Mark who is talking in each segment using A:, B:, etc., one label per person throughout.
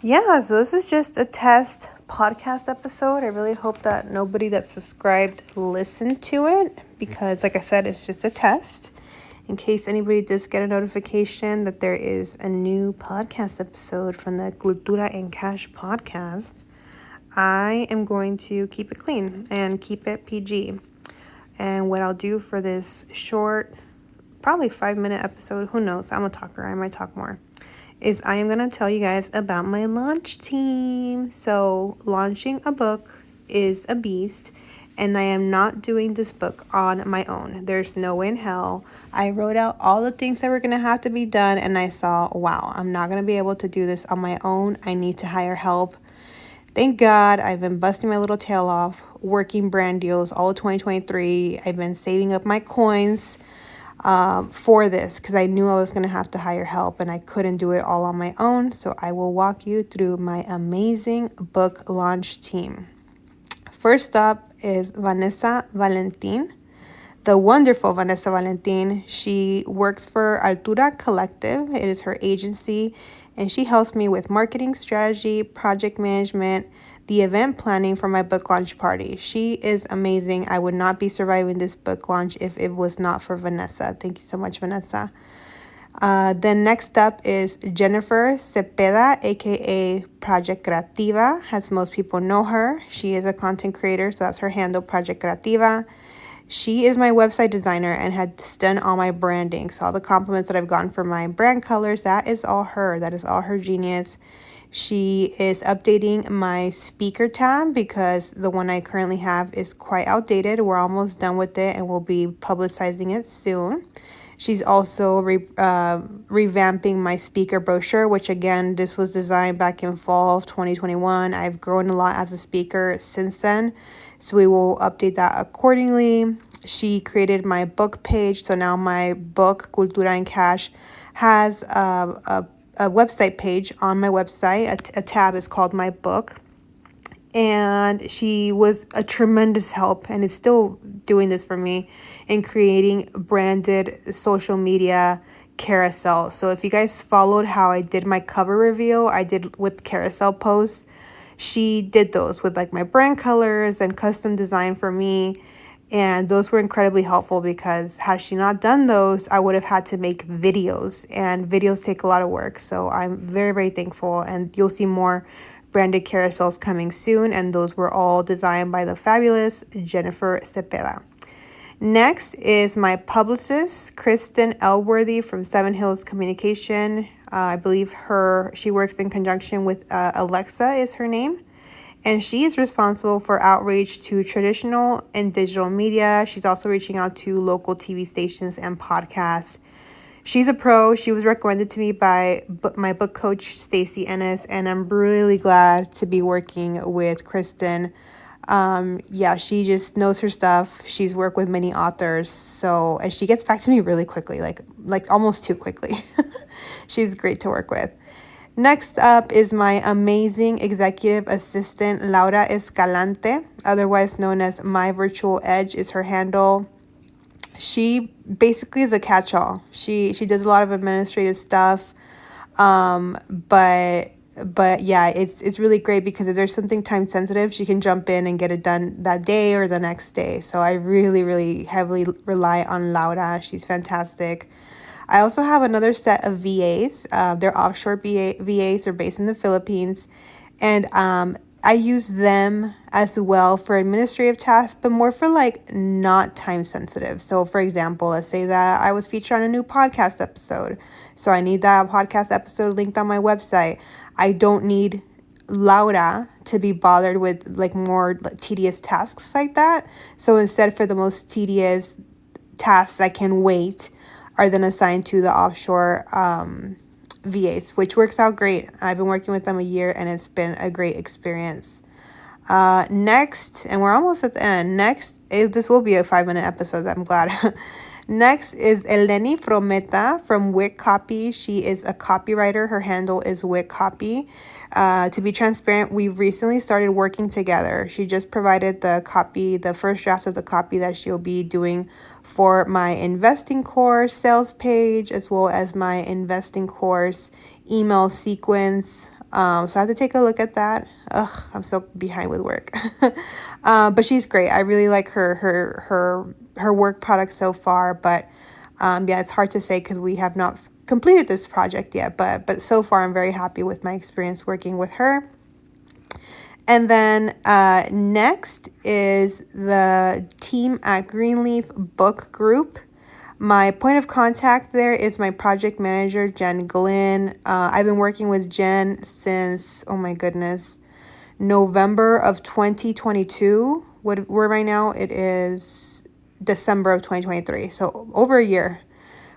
A: Yeah, so this is just a test podcast episode. I really hope that nobody that's subscribed listened to it because, like I said, it's just a test. In case anybody does get a notification that there is a new podcast episode from the Cultura and Cash podcast, I am going to keep it clean and keep it PG. And what I'll do for this short, probably 5-minute episode, who knows, I'm a talker, I might talk more, is I am going to tell you guys about my launch team. So launching a book is a beast, and I am not doing this book on my own. There's no way in hell. I wrote out all the things that were going to have to be done, and I saw, wow, I'm not going to be able to do this on my own. I need to hire help. Thank God I've been busting my little tail off, working brand deals all of 2023. I've been saving up my coins for this because I knew I was going to have to hire help and I couldn't do it all on my own. So I will walk you through my amazing book launch team. First up is Vanessa Valentin, the wonderful Vanessa Valentin. She works for Cultura Collective. It is her agency, and she helps me with marketing strategy, project management, the event planning for my book launch party. She is amazing. I would not be surviving this book launch if it was not for Vanessa. Thank you so much, Vanessa. Then next up is Jennifer Cepeda, aka Project Creativa, as most people know her. She is a content creator, so that's her handle, Project Creativa. She is my website designer and has done all my branding. So all the compliments that I've gotten for my brand colors, that is all her. That is all her genius. She is updating my speaker tab because the one I currently have is quite outdated. We're almost done with it and we'll be publicizing it soon. She's also revamping my speaker brochure, which again, this was designed back in fall of 2021. I've grown a lot as a speaker since then, so we will update that accordingly. She created my book page, so now my book, Cultura and Cash, has a website page on my website. A tab is called My Book. And she was a tremendous help and is still doing this for me in creating branded social media carousel. So if you guys followed how I did my cover reveal, I did with carousel posts. She did those with like my brand colors and custom design for me. And those were incredibly helpful because had she not done those, I would have had to make videos, and videos take a lot of work. So I'm very, very thankful, and you'll see more branded carousels coming soon, and those were all designed by the fabulous Jennifer Cepeda. Next is my publicist, Kristen Elworthy from Seven Hills Communication. I believe she works in conjunction with Alexa is her name. And she is responsible for outreach to traditional and digital media. She's also reaching out to local TV stations and podcasts. She's a pro. She was recommended to me by my book coach, Stacey Ennis, and I'm really glad to be working with Kristen. She just knows her stuff. She's worked with many authors, and she gets back to me really quickly, like almost too quickly. She's great to work with. Next up is my amazing executive assistant, Laura Escalante, otherwise known as My Virtual Edge is her handle. She basically is a catch-all. She does a lot of administrative stuff, but yeah, it's really great because if there's something time sensitive, she can jump in and get it done that day or the next day. So I really, really heavily rely on Laura. She's fantastic. I also have another set of VAs. They're offshore VAs. They're based in the Philippines. And I use them as well for administrative tasks, but more for like not time sensitive. So for example, let's say that I was featured on a new podcast episode. So I need that podcast episode linked on my website. I don't need Laura to be bothered with like more like tedious tasks like that. So instead, for the most tedious tasks that can wait, are then assigned to the offshore VAs, which works out great. I've been working with them a year and it's been a great experience. Next, and we're almost at the end. This will be a 5-minute episode. I'm glad. Next is Eleni Frometa from Wick Copy. She is a copywriter. Her handle is Wick Copy. To be transparent, we recently started working together. She just provided the first draft of the copy that she'll be doing for my investing course sales page, as well as my investing course email sequence So I have to take a look at that. Ugh, I'm so behind with work. But she's great. I really like her work product so far. But yeah, it's hard to say because we have not completed this project yet. But so far, I'm very happy with my experience working with her. And then next is the team at Greenleaf Book Group. My point of contact there is my project manager, Jen Glynn. I've been working with Jen since, oh my goodness, November of 2022. We're right now, it is December of 2023. So over a year.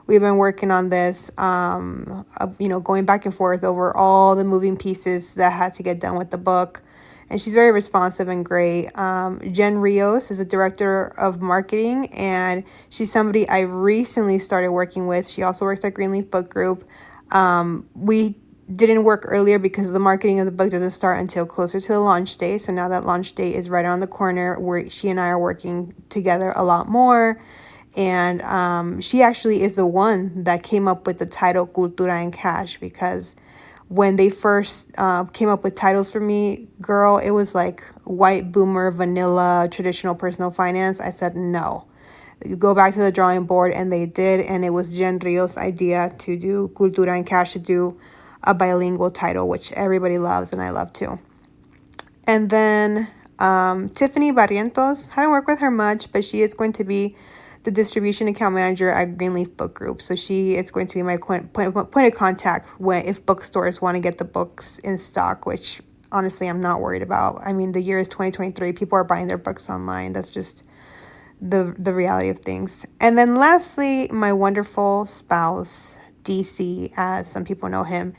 A: We've been working on this, going back and forth over all the moving pieces that had to get done with the book. And she's very responsive and great. Jen Rios is a director of marketing, and she's somebody I recently started working with. She also works at Greenleaf Book Group. We didn't work earlier because the marketing of the book doesn't start until closer to the launch date. So now that launch date is right around the corner, where she and I are working together a lot more. And she actually is the one that came up with the title Cultura and Cash, because when they first came up with titles for me, girl, it was like white boomer, vanilla, traditional personal finance. I said, no, go back to the drawing board. And they did. And it was Jen Rio's idea to do Cultura and Cash, to do a bilingual title, which everybody loves and I love too. And then Tiffany Barrientos, I haven't worked with her much, but she is going to be the distribution account manager at Greenleaf Book Group. So it's going to be my point of contact if bookstores want to get the books in stock, which honestly I'm not worried about. I mean, the year is 2023. People are buying their books online. That's just the reality of things. And then lastly, my wonderful spouse, DC, as some people know him.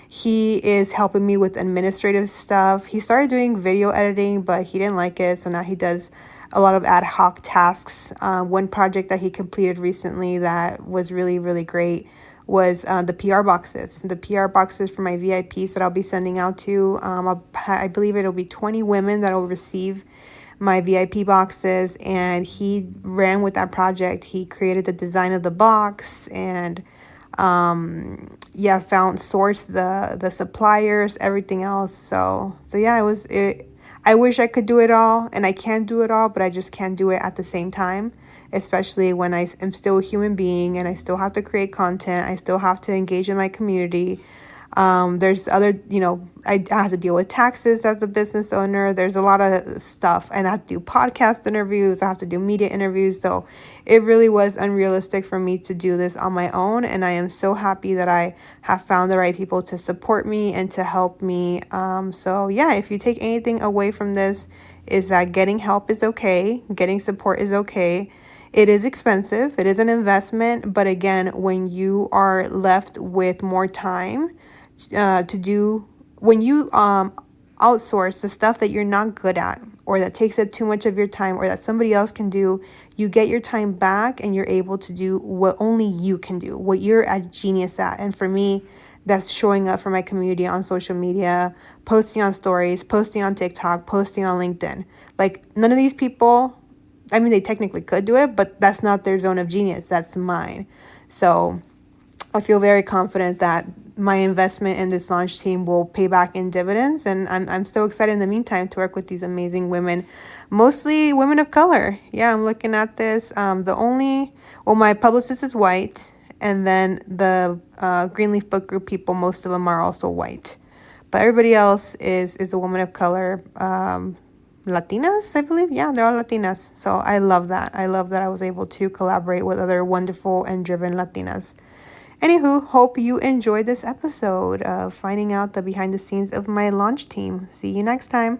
A: He is helping me with administrative stuff. He started doing video editing, but he didn't like it. So now he does a lot of ad hoc tasks. One project that he completed recently that was really, really great was the PR boxes. The PR boxes for my VIPs that I'll be sending out to. I believe it'll be 20 women that will receive my VIP boxes. And he ran with that project. He created the design of the box and sourced the suppliers, everything else. So yeah, I wish I could do it all, and I can do it all, but I just can't do it at the same time, especially when I am still a human being and I still have to create content. I still have to engage in my community. There's other, I have to deal with taxes as a business owner. There's a lot of stuff, and I have to do podcast interviews. I have to do media interviews. So it really was unrealistic for me to do this on my own. And I am so happy that I have found the right people to support me and to help me. So yeah, if you take anything away from this, is that getting help is okay. Getting support is okay. It is expensive. It is an investment. But again, when you are left with more time when you outsource the stuff that you're not good at, or that takes up too much of your time, or that somebody else can do, you get your time back and you're able to do what only you can do, what you're a genius at. And for me, that's showing up for my community on social media, posting on stories, posting on TikTok, posting on LinkedIn. Like, none of these people, I mean, they technically could do it, but that's not their zone of genius. That's mine. So I feel very confident that my investment in this launch team will pay back in dividends. And I'm so excited in the meantime to work with these amazing women, mostly women of color. Yeah, I'm looking at this. My publicist is white, and then the Greenleaf Book Group people, most of them are also white. But everybody else is a woman of color. Latinas, I believe. Yeah, they're all Latinas. So I love that. I love that I was able to collaborate with other wonderful and driven Latinas. Anywho, hope you enjoyed this episode of finding out the behind the scenes of my launch team. See you next time.